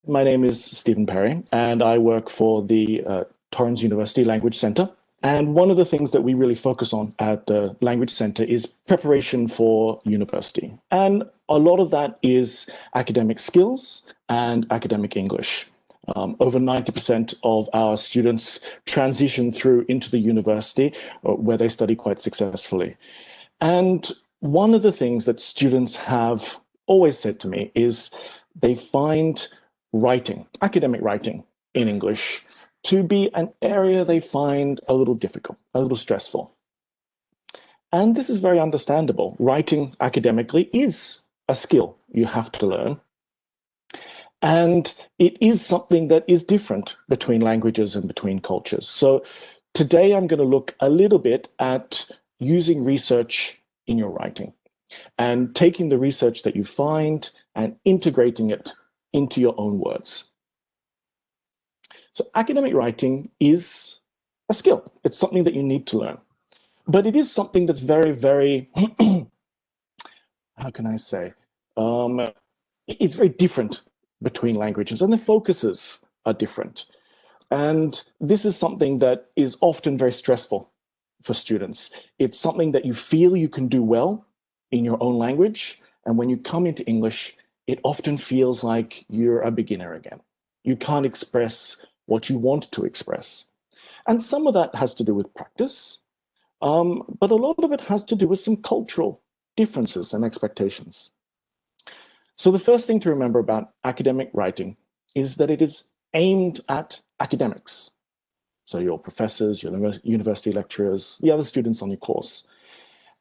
My name is Stephen Perry, and I work for the Torrens University Language Center. And one of the things that we really focus on at the Language Center is preparation for university. And a lot of that is academic skills and academic English. Over 90% of our students transition through into the university where they study quite successfully. And one of the things that students have always said to me is they find writing, academic writing in English, to be an area they find a little difficult, a little stressful. And this is very understandable. Writing academically is a skill you have to learn. And it is something that is different between languages and between cultures. So today I'm going to look a little bit at using research in your writing and taking the research that you find and integrating it into your own words. So academic writing is a skill. It's something that you need to learn. But it is something that's very, very, how can I say? It's very different between languages, and the focuses are different. And this is something that is often very stressful for students. It's something that you feel you can do well in your own language, and when you come into English, it often feels like you're a beginner again. You can't express what you want to express. And some of that has to do with practice, but a lot of it has to do with some cultural differences and expectations. So the first thing to remember about academic writing is that it is aimed at academics. So your professors, your university lecturers, the other students on your course.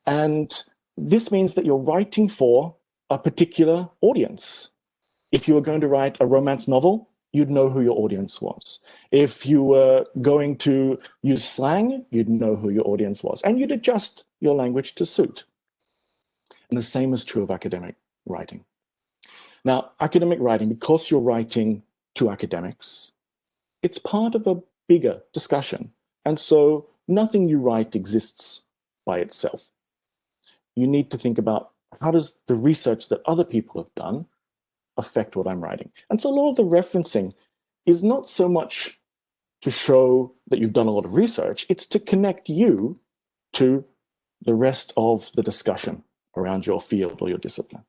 And this means that you're writing for a particular audience. If you were going to write a romance novel, you'd know who your audience was. If you were going to use slang, you'd know who your audience was, and you'd adjust your language to suit. And the same is true of academic writing. Now, academic writing, because you're writing to academics, it's part of a bigger discussion. And so nothing you write exists by itself. You need to think about, how does the research that other people have done affect what I'm writing? And so a lot of the referencing is not so much to show that you've done a lot of research, it's to connect you to the rest of the discussion around your field or your discipline.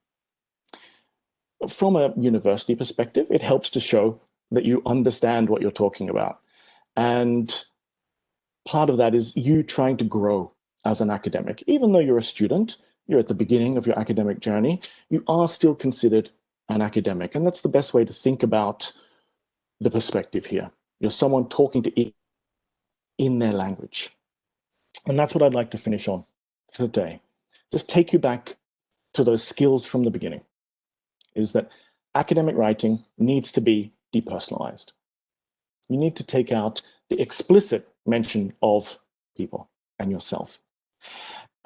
From a university perspective, it helps to show that you understand what you're talking about. And part of that is you trying to grow as an academic. Even though you're a student, you're at the beginning of your academic journey, you are still considered an academic. And that's the best way to think about the perspective here. You're someone talking to it in their language. And that's what I'd like to finish on today. Just take you back to those skills from the beginning, is that academic writing needs to be depersonalized. You need to take out the explicit mention of people and yourself.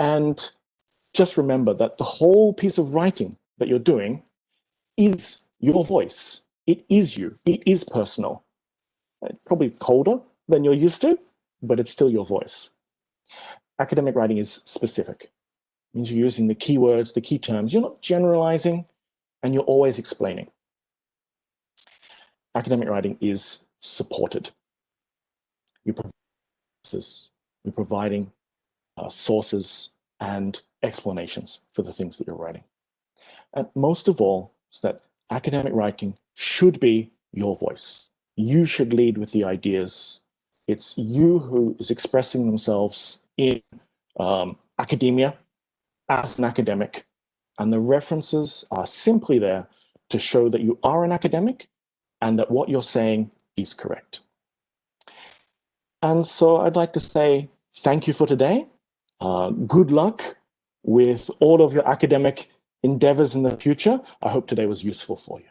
And just remember that the whole piece of writing that you're doing is your voice. It is you. It is personal. It's probably colder than you're used to, but it's still your voice. Academic writing is specific. It means you're using the keywords, the key terms. You're not generalizing, and you're always explaining. Academic writing is supported. You're providing sources and explanations for the things that you're writing. And most of all, is that academic writing should be your voice. You should lead with the ideas. It's you who is expressing themselves in academia as an academic. And the references are simply there to show that you are an academic and that what you're saying is correct. And so I'd like to say thank you for today. Good luck with all of your academic endeavors in the future. I hope today was useful for you.